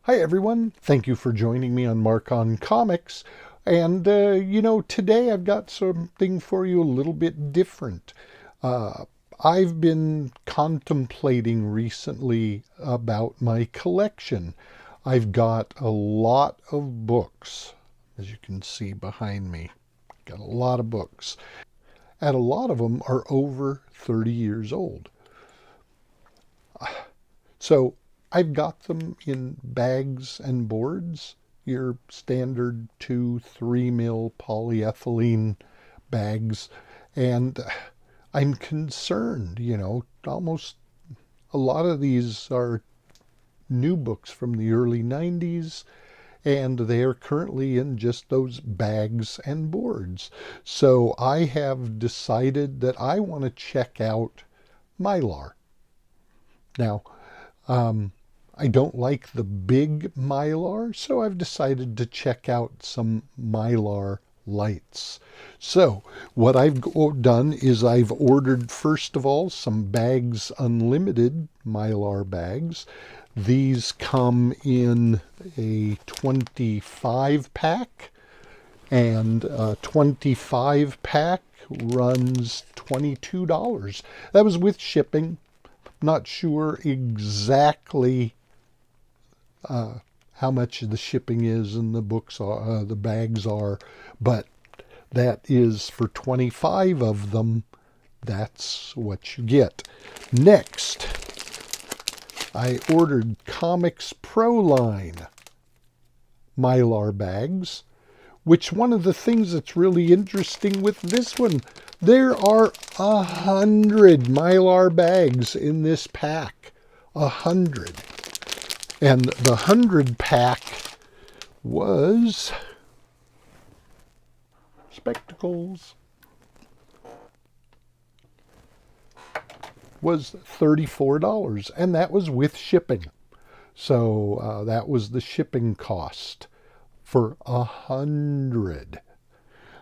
Hi everyone, thank you for joining me on Mark on Comics. And today I've got something for you a little bit different. Uh, I've been contemplating recently about my collection. I've got a lot of books, as you can see behind me. Got a lot of books, and a lot of them are over 30 years old. So I've got them in bags and boards, your standard 2-3 mil polyethylene bags. And I'm concerned, almost a lot of these are new books from the early 90s, and they are currently in just those bags and boards. So I have decided that I want to check out Mylar. Now, I don't like the big Mylar, so I've decided to check out some Mylar Lites. So what I've done is I've ordered, first of all, some Bags Unlimited Mylar bags. These come in a 25 pack, and a 25 pack runs $22. That was with shipping. Not sure exactly how much the shipping is and the books are, the bags are, but that is for 25 of them. That's what you get. Next, I ordered Comics Pro line Mylar bags, which one of the things that's really interesting with this one, there are 100 Mylar bags in this pack. 100. And the 100 pack was spectacles. Was $34, and that was with shipping. So that was the shipping cost for 100.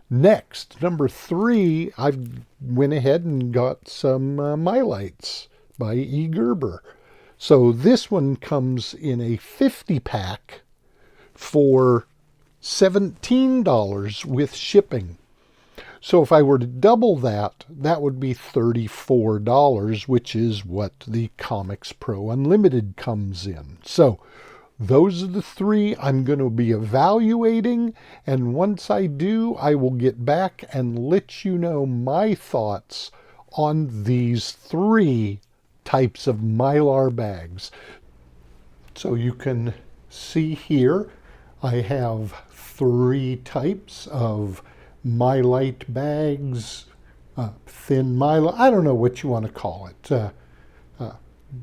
Next, number 3, I went ahead and got some Mylites by E. Gerber. So this one comes in a 50 pack for $17 with shipping. So if I were to double that, that would be $34, which is what the Comics Pro Unlimited comes in. So those are the 3 I'm going to be evaluating, and once I do, I will get back and let you know my thoughts on these 3 types of Mylar bags. So you can see here, I have 3 types of Mylite bags, thin Mylar, I don't know what you want to call it.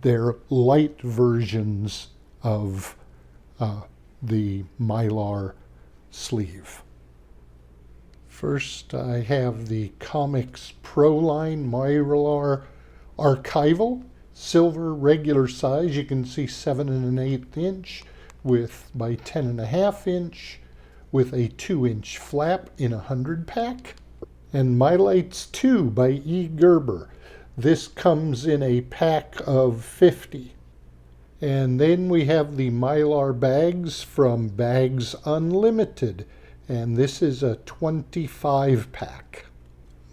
They're light versions of the Mylar sleeve. First, I have the Comics Pro line Mylar Archival, silver regular size. You can see 7 1/8 inch with by 10 1/2 inch with a 2-inch flap in a 100 pack. And Mylites 2 by E. Gerber. This comes in a pack of 50. And then we have the Mylar bags from Bags Unlimited, and this is a 25 pack.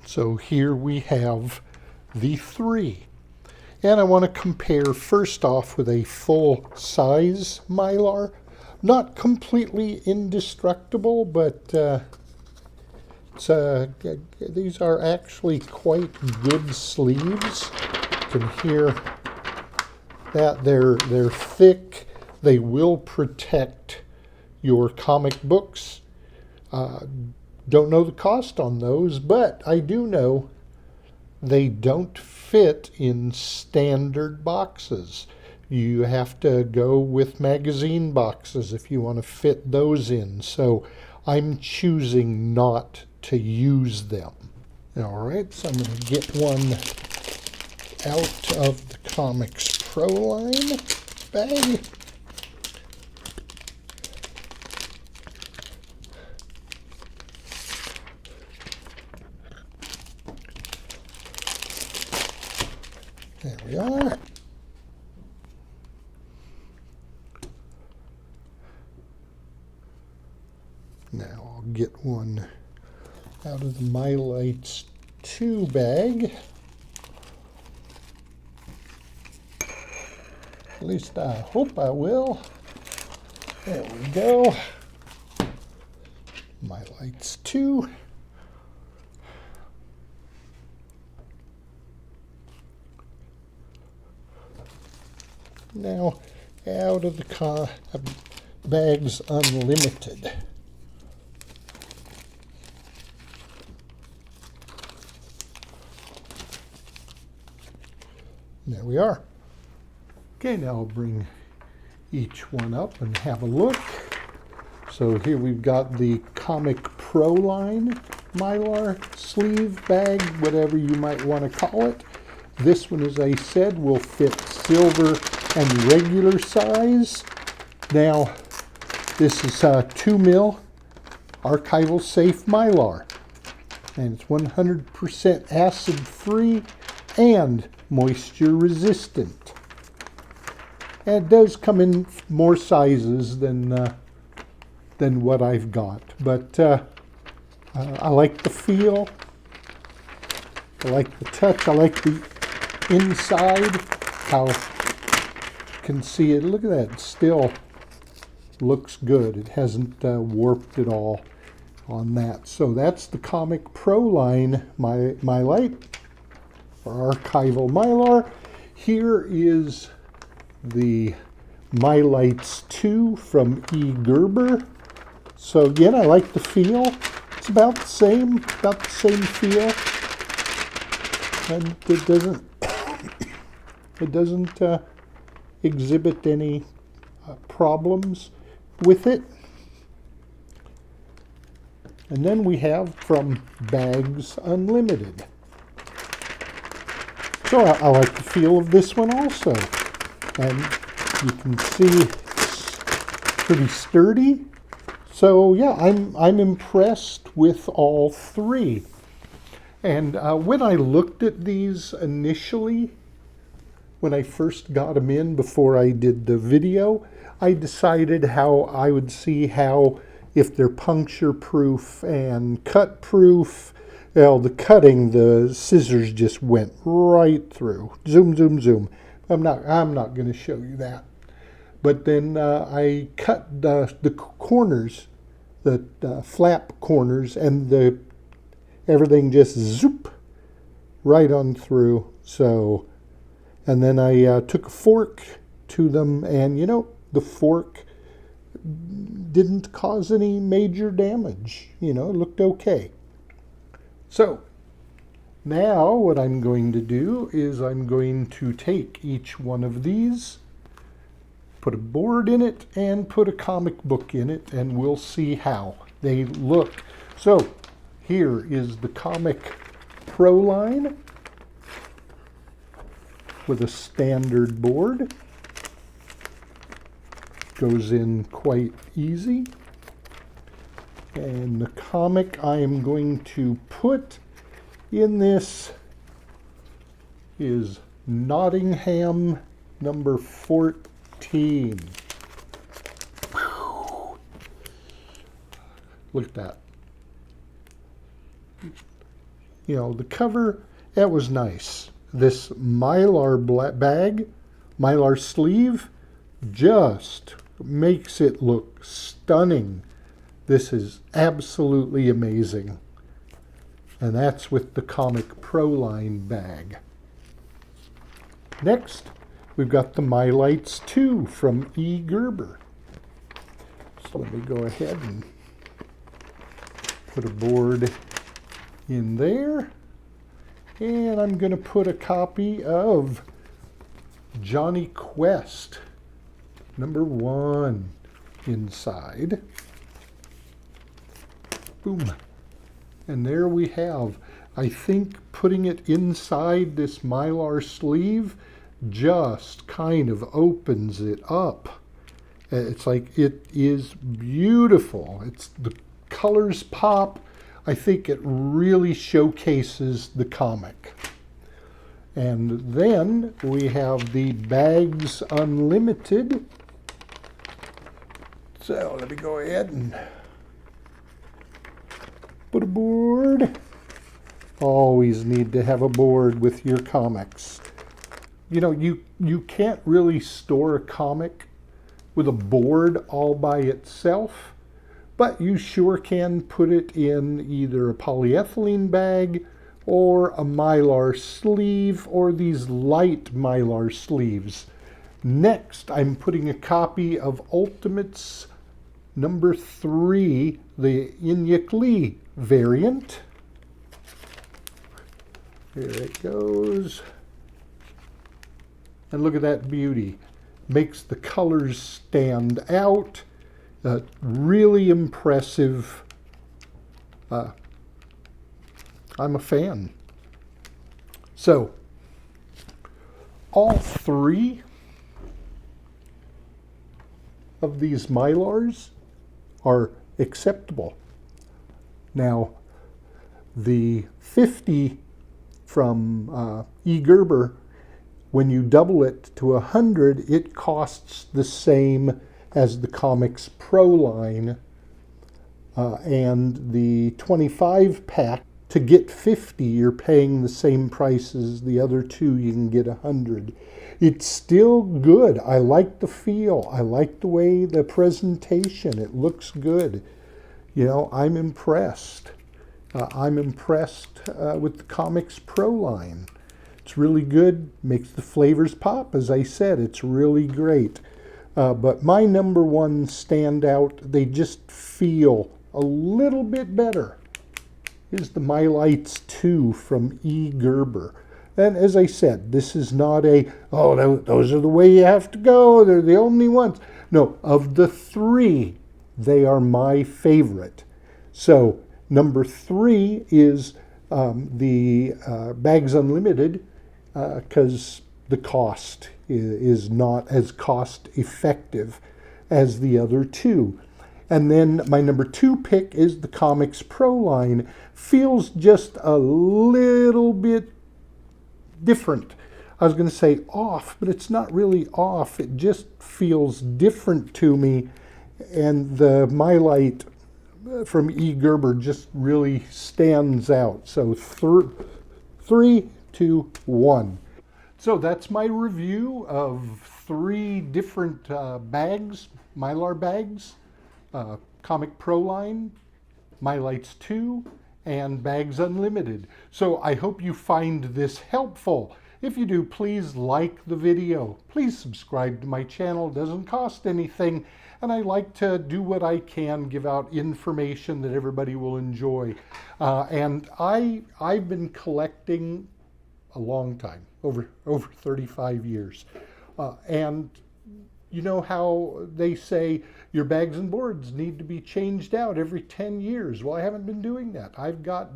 So here we have the 3. And I want to compare first off with a full size Mylar. Not completely indestructible, but these are actually quite good sleeves. You can hear that they're thick. They will protect your comic books. Don't know the cost on those, but I do know they don't fit in standard boxes. You have to go with magazine boxes if you want to fit those in. So I'm choosing not to use them. All right, so I'm going to get one out of the Comics Pro line bag. There we are. Now I'll get one out of the Mylar Lite 2 bag. At least I hope I will. There we go. Mylar Lite 2. Now, out of the Bags Unlimited. There we are. Okay, now I'll bring each one up and have a look. So here we've got the Comic Pro line Mylar sleeve bag, whatever you might want to call it. This one, as I said, will fit silver and regular size. Now, this is 2mm archival safe Mylar, and it's 100% acid free and moisture resistant. And it does come in more sizes than what I've got, but I like the feel, I like the touch, I like the inside, how you can see it. Look at that, it still looks good. It hasn't warped at all on that. So that's the Comic Pro line, Mylar Lite, or archival Mylar. Here is the Mylar Lite 2 from E. Gerber. So again, I like the feel. It's about the same feel, and it doesn't exhibit any problems with it. And then we have from Bags Unlimited. So I like the feel of this one also. And you can see it's pretty sturdy. So yeah, I'm impressed with all three. And when I looked at these initially, when I first got them in before I did the video, I decided how I would see how, if they're puncture proof and cut proof. Well, the cutting, the scissors just went right through. Zoom, zoom, zoom. I'm not going to show you that. But then I cut the corners, the flap corners, and everything just zoop right on through. So, and then I took a fork to them, and the fork didn't cause any major damage. It looked okay. So now what I'm going to do is I'm going to take each one of these, put a board in it, and put a comic book in it, and we'll see how they look. So here is the Comic Pro line with a standard board. Goes in quite easy. And the comic I am going to put in this is Nottingham number 14. Whew. Look at that. The cover, that was nice. This Mylar bag, Mylar sleeve, just makes it look stunning. This is absolutely amazing. And that's with the Comic Pro line bag. Next, we've got the Mylar Lite 2 from E. Gerber. So let me go ahead and put a board in there. And I'm going to put a copy of Johnny Quest number 1 inside. Boom. And there we have, I think putting it inside this Mylar sleeve just kind of opens it up. It's like, it is beautiful. The colors pop. I think it really showcases the comic. And then we have the Bags Unlimited. So let me go ahead and But a board. Always need to have a board with your comics. You know, you can't really store a comic with a board all by itself, but you sure can put it in either a polyethylene bag or a Mylar sleeve or these Lite Mylar sleeves. Next, I'm putting a copy of Ultimates number 3, the Inyuk variant. Here it goes. And look at that beauty. Makes the colors stand out. Really impressive. I'm a fan. So, all 3 of these Mylars are acceptable. Now, the 50 from E. Gerber, when you double it to 100, it costs the same as the Comics Pro line, and the 25 pack, to get 50, you're paying the same price as the other 2. You can get 100. It's still good. I like the feel. I like the way the presentation. It looks good. You know, I'm impressed. I'm impressed with the Comics Pro line. It's really good. Makes the flavors pop. As I said, it's really great. But my number 1 standout, they just feel a little bit better, is the Mylites 2 from E. Gerber. And as I said, this is not a, oh, those are the way you have to go, they're the only ones. No, of the 3, they are my favorite. So number 3 is the Bags Unlimited, because the cost is not as cost effective as the other 2. And then my number 2 pick is the Comics Pro line. Feels just a little bit different. I was going to say off, but it's not really off. It just feels different to me. And the Mylite from E. Gerber just really stands out. So 3, 2, 1. So that's my review of 3 different bags, Mylar bags. Comic Pro line, Mylites 2, and Bags Unlimited. So I hope you find this helpful. If you do, please like the video. Please subscribe to my channel. It doesn't cost anything. And I like to do what I can, give out information that everybody will enjoy. And I've been collecting a long time, over 35 years. And you know how they say your bags and boards need to be changed out every 10 years. Well, I haven't been doing that. I've got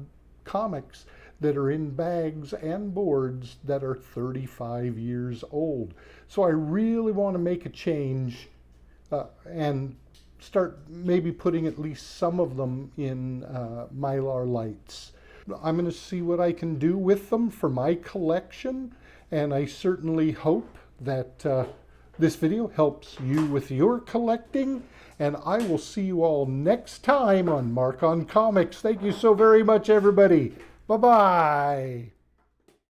comics that are in bags and boards that are 35 years old. So I really want to make a change and start maybe putting at least some of them in Mylar Lites. I'm going to see what I can do with them for my collection, and I certainly hope that this video helps you with your collecting, and I will see you all next time on Mark on Comics. Thank you so very much, everybody. Bye-bye.